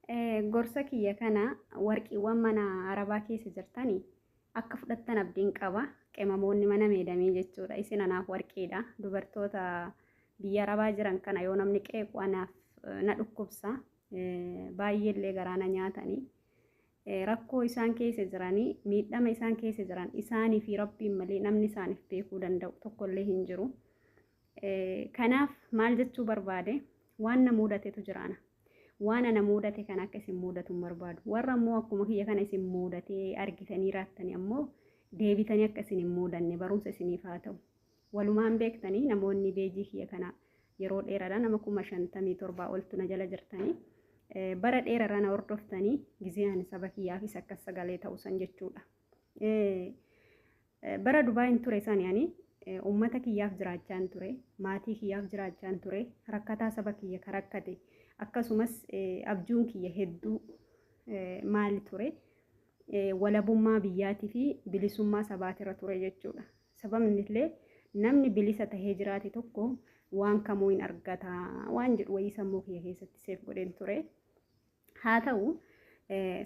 Gorsa kiyya kana warqiiwwan mana arabaa keessa jirtanii akka fudhattan abdiin qaba. Qemamoonni mana meedamee jechuudha. Isin anaaf warqiidha. Dubartoota biyya arabaa jiran kana yoo namni qeequ anaaf na dhukkubsa. Baay'eellee garaana nyaatanii. Rakkoo isaan keessa jiranii miidhama isaan keessa jiran isaanii fi rabbiin malee namni isaaniif beekuu danda'u tokkollee hin jiru. Kanaaf maal jechuu barbaade waan na mudatetu jiraana. Waan ana mudate kan akka isin mudatu barbaadu. Warra immoo akkuma kiyya kana isin mudatee argitanii raattanii ammoo deebitanii akka isin hin mudanne barumsa isiniif haa ta'u. Walumaan beektanii namoonni beejii kiyya kana yeroo dheeraadhaan nama 57 oltu na jala jirtanii. Bara dheeraadhaan na hordoftanii gizeen saba kiyyaafis akka sagalee ta'u san jechuudha. Bara Dubaayin ture san yaani ummata kiyyaaf jiraachaan ture, maatii kiyyaaf jiraachaan ture, rakkataa saba kiyya ka rakkate akkasumas abjuun kiyya hedduu maali ture walabummaa biyyaatii fi bilisummaa sabaatirra ture jechuudha. Sababni illee namni bilisa tahee jiraate tokko waan kamuu hin argata waan jedhu wayii sammuu kiyya keessatti seef godheen ture. Haa ta'u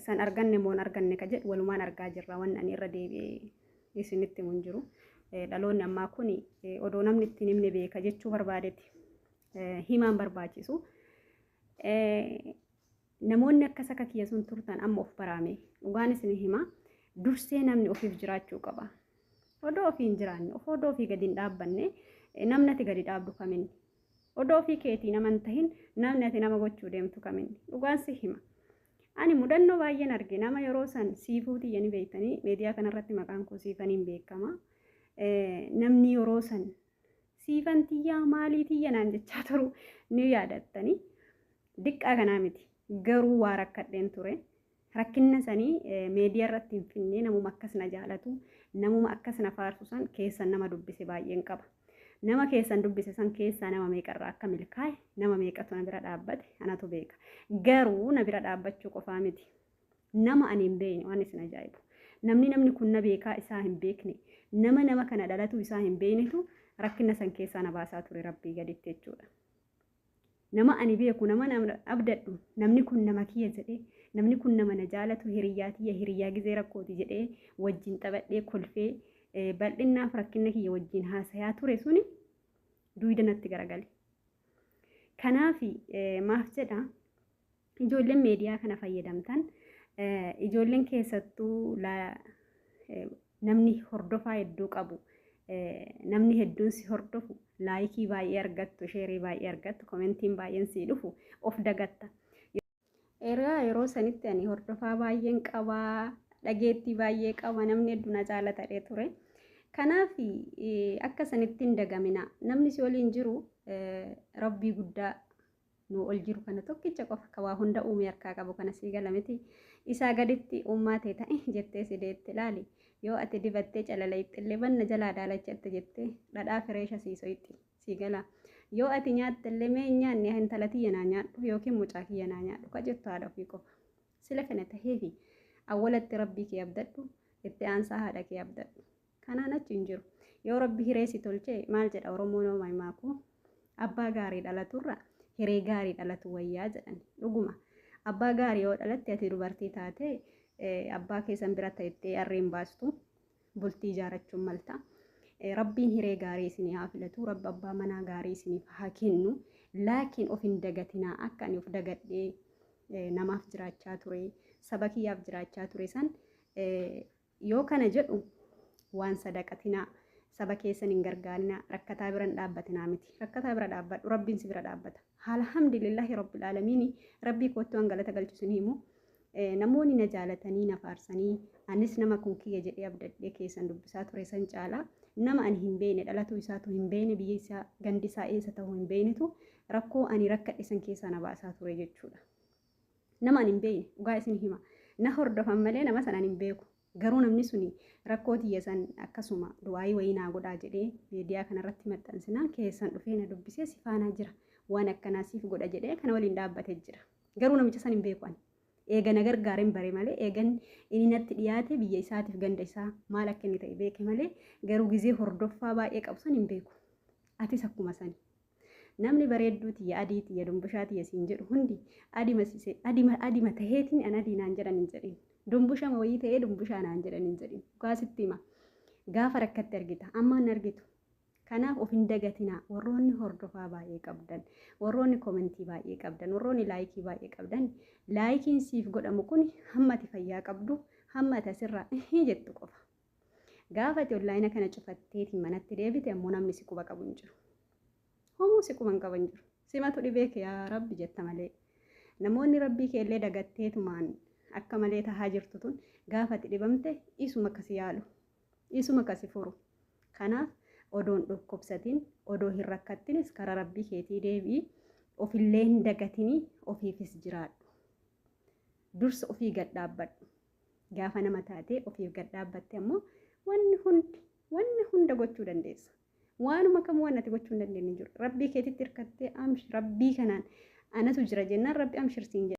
san arganne moo arganne ka jedhu walumaan argaa jirra waan ani irra deebi'ee isinitti mun jiru. Dhaloonni ammaa kun odoo namni itti himne beeka jechuu barbaadetti himaan barbaachisu. Namoonni akka saka kiyya sun turtan amma of baraame dhugaan isin hima dursee namni ofiif jiraachuu qaba. Odoo ofii hin jiraanne odoo ofii gadi hin dhaabbanne namni ati gadi dhaabdu kaminni. Odoo ofii keetii nama hin tahin namni ati nama gochuu deemtu kaminni. Dhugaan si hima. Ani mudannoo baay'een arge nama yeroo san siifuu tiyyanii beektanii miidiyaa kanarratti maqaan koo siifaniin beekama. Namni yeroo san siifan tiyyaa maalii tiyya naan jechaa turu ni yaadattanii. Diqqaa kanaa miti garuu waa rakkadheen ture. Rakkinna sanii miidiyaa irratti hin finne namuma akkas na jaalatu namuma akkas na faarsu san keessan nama dubbise baay'een qaba. Nama keessan dubbise san keessaa nama meeqarraa akka milkaa'e nama meeqatu na bira dhaabbate anatu beeka. Garuu na bira dhaabbachuu qofaa miti. Nama ani hin beekne waan isin ajaa'ibu. Namni kun na beekaa isaa hin beekne nama kana dhalatu isaa hin beeknetu rakkina san keessaa na baasaa ture rabbii gaditti jechuudha. Nama ani beeku nama abdadhu namni kun nama kiyya jedhee namni kun nama na jaalatu hiriyyaa gizee rakkooti jedhee wajjin taphadhee kolfee bal'innaaf rakkina kiyya wajjin haasayaa ture suni duwida natti garagale. Kanaaf maaf jedha ijoolleen miidiyaa kana fayyadamtan ijoolleen keessattuu namni hordofaa hedduu qabu. Namni hedduun si hordofu laayikii baay'ee argattu, sheerii baay'ee argattu, komentiin baay'een si dhufu of dagatta. Yeroo sanitti ani hordofaa baay'een qabaa, dhageettii baay'ee qaba, namni hedduu na jaalatadhee ture. Kanaaf akka sanitti hin dagamina. Namni si waliin jiru rabbii guddaa nu ol jiru kana tokkicha qofa kabaa hunda uume harkaa qabu kana sii galamiti. Isaa gaditti uummatee ta'e jettee si deetti ilaali. Yoo ati dibattee calaleetti illee banna jalaa daalachatte jettee dhadhaa fireesha siisoitti si gala. Yoo ati nyaatte illee mee nyaanne intala tiyya naa nyaadhu yookiin mucaa kiyya naa nyaadhu ka jettu haadha ofii qofa. Sila kana taheefi awwalatti rabbii kee abdadhu itti aansaa haadha kee abdadhu. Kanaan achi hin jiru. Yoo rabbi hiree si tolchee maal jedha Oromoon oomaa himaaku abbaa gaarii dhalaturra hiree gaarii dhalatu wayyaa jedhan dhuguma. Abbaa gaarii yoo dhalatte ati dubartii taate abbaa keessan bira ta'ettee harreen baastu bultii ijaarrachuun malta. Rabbiin hiree gaarii isinii haa filatu, rabbi abbaa manaa gaarii isiniif haa kennu. Laakiin of hin dagatinaa akka ani of dagadhee namaaf jiraachaa ture, saba kiyyaaf jiraachaa ture san yoo kana jedhu waan sadaqatinaa saba keessan hin gargaarinaa rakkataa bira hin dhaabbatinaa miti. Rakkataa bira dhaabbadhu rabbiin si bira dhaabbata. Alhamdulillahi rabbil aalamiin rabbii kootti waan galata galchuun himu. Namoonni na jaalatanii na faarsanii anis nama kun kiyya jedhee abdadhee keessan dubbisaa ture san caalaa nama ani hin beekne dhalatu isaatu hin beekne biyya isaa gandi isaa eessa ta'uu hin beeknetu rakkoo ani rakkadhe san keessaa na baasaa ture jechuudha. Nama ani hin beekne dhugaa isin hima na hordofan malee nama sanaan hin beeku. Garuu namni suni rakkoo tiyya san akkasuma du'aayii wayii naa godhaa jedhee miidiyaa kanarratti maxxansinaan keessan dhufee na dubbisee si faanaa jira waan akkanaa siif godha jedhee kana waliin dhaabbatee jira. Garuu namicha san hin beeku ani. Eegana gargaareen bare malee eegan inni natti dhiyaate biyya isaatiif ganda isaa maal akka inni ta'e beeke malee garuu gizee hordoffaa baay'ee qabu san hin beeku. Atis akkuma sani. namni bareedduuti ya adiiti ya dumbushaati ya siin jedhu hundi adima taheetiin an adii naan jedhan hin jedhin dumbushama wayii ta'ee dumbushaa naan jedhan hin jedhin gaasitti hima gaafa rakkatti argita amma hin argitu kanaaf of hin dagatinaa warroonni hordofaa baay'ee qabdan warroonni komentii baay'ee qabdan warroonni laayikii baay'ee qabdan laayikiin siif godhamu kun hamma ati fayyaa qabdu hamma ati asirraa jettu qofa gaafa ati onlaayina kana cufatteetiin manatti deebite ammoo namni si quba qabu hin jiru homuu si quban qaban jiru simatu dhibee kee yaa rabbi jetta malee namoonni rabbii kee illee dagatteetumaan akka malee tahaa jirtu tun gaafa ati dhibamte isuma kasi yaalu isuma kasi furu kanaaf odoon dhukkubsatiin odoo hin rakkattinis karaa rabbii keetii deebii ofillee hin dagatinii ofiifis jiraadhu dursa ofii gad dhaabbadhu gaafa nama taatee ofiif gad dhaabbatte ammoo wanni hunda gochuu dandeessa waanuma kamuu waan ati gochuu hin dandeenye jiru rabbii keetitti hirkattee rabbii kanaan anatu jira jennaan rabbi amshirsiin jedha